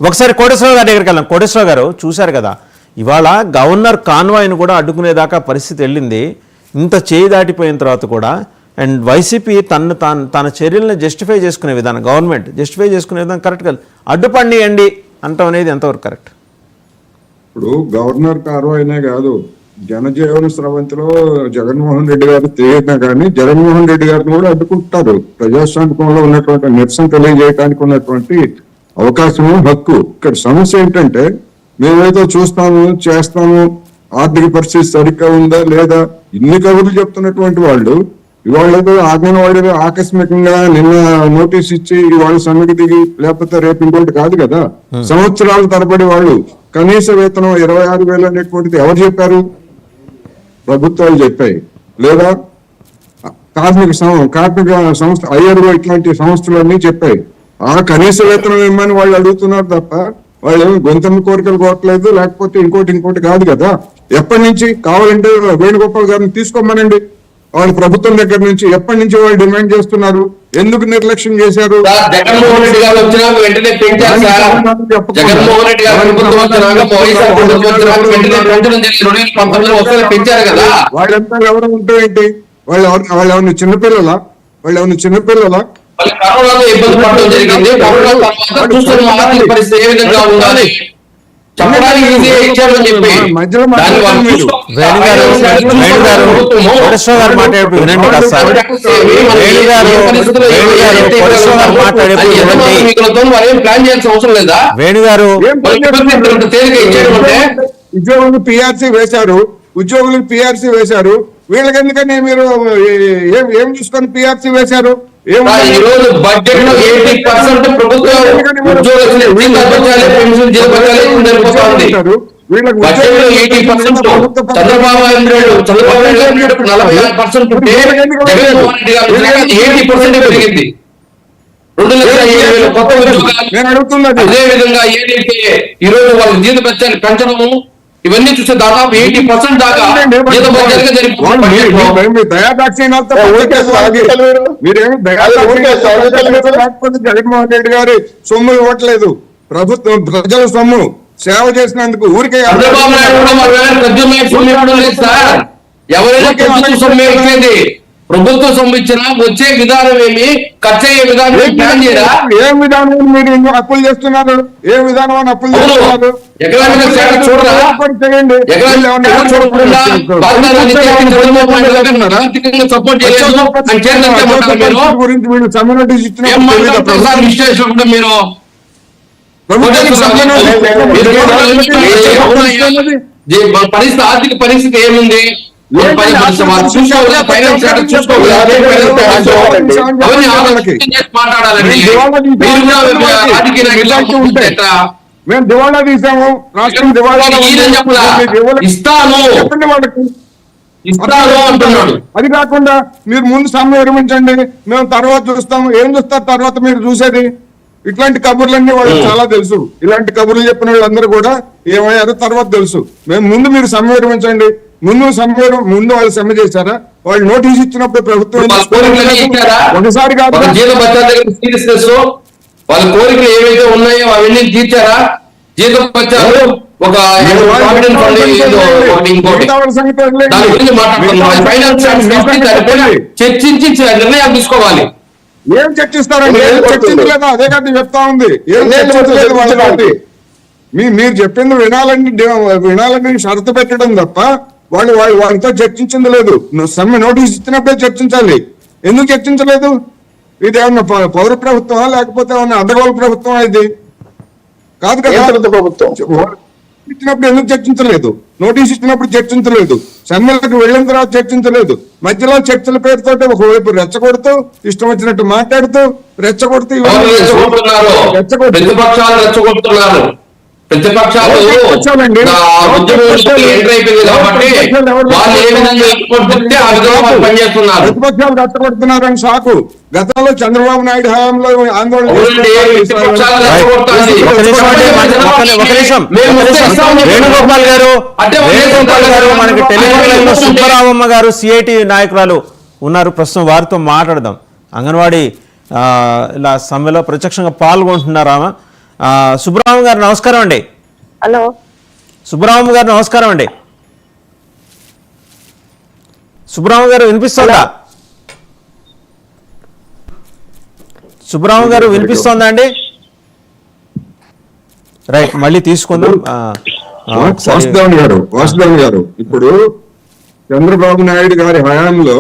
ఒకసారి కోటేశ్వరరావు గారి దగ్గరికి వెళ్ళాం. కోటేశ్వరరావు గారు చూశారు కదా, ఇవాళ గవర్నర్ కాన్వాయ్ను కూడా అడ్డుకునేదాకా పరిస్థితి వెళ్ళింది. ఇంత చేయి దాటిపోయిన తర్వాత కూడా అండ్ వైసీపీ తన చర్యలను జస్టిఫై చేసుకునే విధానం, గవర్నమెంట్ జస్టిఫై చేసుకునే విధానం కరెక్ట్ కాదు. అడ్డుపండియండి అంటాం అనేది ఎంతవరకు కరెక్ట్? ఇప్పుడు గవర్నర్ కాన్వాయ్నే కాదు, జనజీవన స్రవంతిలో జగన్మోహన్ రెడ్డి గారు తెలియనా కానీ జగన్మోహన్ రెడ్డి గారిని కూడా అడ్డుకుంటారు. ప్రజాస్వామ్యంలో ఉన్నటువంటి నిరసన తెలియజేయడానికి ఉన్నటువంటి అవకాశము, హక్కు. ఇక్కడ సమస్య ఏంటంటే మేమేదో చూస్తాము చేస్తాము, ఆర్థిక పరిస్థితి సరిగ్గా ఉందా లేదా ఇన్ని కబుర్లు చెప్తున్నటువంటి వాళ్ళు ఇవాళ అంగన్వాడీలో ఆకస్మికంగా నిన్న నోటీస్ ఇచ్చి ఇవాళ సమ్మెకి దిగి లేకపోతే రేపు ఇంకోటి కాదు కదా. సంవత్సరాల తరబడి వాళ్ళు కనీస వేతనం 26,000 అనేటువంటిది ఎవరు చెప్పారు? ప్రభుత్వాలు చెప్పాయి. లేదా కార్మిక సంస్థ ఐఆర్ఓ ఇట్లాంటి సంస్థలన్నీ చెప్పాయి. ఆ కనీస వేతనం ఇమ్మని వాళ్ళు అడుగుతున్నారు తప్ప వాళ్ళు ఏమి గొంతమ్మ కోరికలు కోరట్లేదు, లేకపోతే ఇంకోటి కాదు కదా. ఎప్పటి నుంచి కావాలంటే వేణుగోపాల్ గారిని తీసుకోమనండి. వాళ్ళు ప్రభుత్వం దగ్గర నుంచి ఎప్పటి నుంచి వాళ్ళు డిమాండ్ చేస్తున్నారు, ఎందుకు నిర్లక్ష్యం చేశారు? జగన్మోహన్ రెడ్డి గారు వచ్చినాక వెంటనే పెంచారు సార్. జగన్మోహన్ రెడ్డి గారు ప్రభుత్వం వచ్చినాక పెంచారు కదా. వాళ్ళంతా ఎవరు ఉంటే ఏంటి? వాళ్ళు ఏమన్నా చిన్నపిల్లలా? కరోనాతో ఇబ్బంది పడడం జరిగింది. కరోనా తర్వాత చూస్తున్న ఆర్థిక పరిస్థితి ఏ విధంగా ఉండాలి చెప్పడానికి ప్లాన్ చేయాల్సిన అవసరం లేదా? వేణుగారు ఉద్యోగులకు పిఆర్సీ వేశారు, వీళ్ళకి ఎందుకని మీరు ఏం చూసుకొని పిఆర్సీ వేశారు? ఈ రోజు బడ్జెట్ లో 80% ప్రభుత్వం చంద్రబాబు నాయుడు 46% పెరిగింది. 2,07,000 కొత్త ఉద్యోగాలు. అదే విధంగా ఏదైతే ఈ రోజు వాళ్ళ జీవిత బత్యాలు పెంచడము ఇవన్నీ చూస్తే దాదాపు 80% దాకా జగన్మోహన్ రెడ్డి గారి సొమ్ము ఇవ్వట్లేదు, ప్రభుత్వం ప్రజల సొమ్ము సేవ చేసినందుకు ఊరికే. చంద్రబాబు నాయుడు ఎవరైనా ప్రభుత్వ సొమ్ము ఇచ్చినా వచ్చే విధానం ఏమి, ఖర్చు అయ్యే విధానం ప్లాన్ చేయరా? ఏ విధానం మీరు అప్పులు చేస్తున్నారు? ఏ విధానం అని అప్పులు చేస్తున్నారు? గురించి వీళ్ళు సమ్మె నోటీస్ ఇచ్చిన మీరు పరిస్థితి, ఆర్థిక పరిస్థితి ఏముంది? మేము దివాళా తీసాము, రాష్ట్రం దివాళా ఇస్తాను అంటున్నాడు. అది కాకుండా మీరు ముందు సమ్మె విరమించండి, మేము తర్వాత చూస్తాము. ఏం చూస్తారు తర్వాత మీరు చూసేది? ఇట్లాంటి కబుర్లన్నీ వాళ్ళకి చాలా తెలుసు. ఇలాంటి కబుర్లు చెప్పిన వాళ్ళందరూ కూడా ఏమయ్యారో తర్వాత తెలుసు. ముందు మీరు సమ్మె విరమించండి. ముందు వాళ్ళు సమ్మె చేశారా? వాళ్ళు నోటీస్ ఇచ్చినప్పుడు ప్రభుత్వం ఒకసారి కాదు వాళ్ళ కోరికలు ఏవైతే ఉన్నాయో అవన్నీ తీర్చారా? జీతం బత్యాలు ఒక చర్చించి నిర్ణయాలు తీసుకోవాలి. ఏం చర్చిస్తారండి? ఏం చర్చించలేదా? అదే కదా చెప్తా ఉంది. ఏం చర్చించలేదు వాళ్ళకి. మీరు చెప్పింది వినాలని షరతు పెట్టడం తప్ప వాళ్ళతో చర్చించింది లేదు. సమ్మె నోటీస్ ఇచ్చినప్పుడే చర్చించాలి. ఎందుకు చర్చించలేదు? ఇది ఏమన్నా పౌర ప్రభుత్వమా లేకపోతే ఏమన్నా అడ్డగోలు ప్రభుత్వమా? ఇది కాదు కదా. ప్రభుత్వం ఇచ్చినప్పుడు ఎందుకు చర్చించలేదు? నోటీస్ ఇచ్చినప్పుడు చర్చించలేదు, సమ్మెలకు వెళ్ళిన తర్వాత చర్చించలేదు. మధ్యలో చర్చల పేరుతో ఒకవైపు రెచ్చగొడుతూ ఇష్టం వచ్చినట్టు మాట్లాడుతూ రెచ్చగొడుతూ రెచ్చగొడుతున్నారు. ప్రతిపక్షాలు ప్రతిపక్షాలు రెచ్చగొడుతున్నారని షాకు. గతంలో చంద్రబాబు నాయుడు హయాంలో ఆందోళన వేణుగోపాల్ గారు మనకి టెలిఫోన్ సుబ్బరామమ్మ గారు సిఐటి నాయకురాలు ఉన్నారు ప్రస్తుతం, వారితో మాట్లాడదాం. అంగన్వాడీ ఇలా సమ్మెలో ప్రత్యక్షంగా పాల్గొంటున్నారా? సుబ్రహ్మణ్యం గారు నమస్కారం అండి. హలో, సుబ్రహ్మణ్యం గారు నమస్కారం అండి. సుబ్రహ్మణ్యం గారు వినిపిస్తోందా? సుబ్రహ్మణ్యం గారు వినిపిస్తోందా అండి? రైట్, మళ్ళీ తీసుకుందాం. వాసుదేవన్ గారు ఇప్పుడు చంద్రబాబు నాయుడు గారి హయాంలో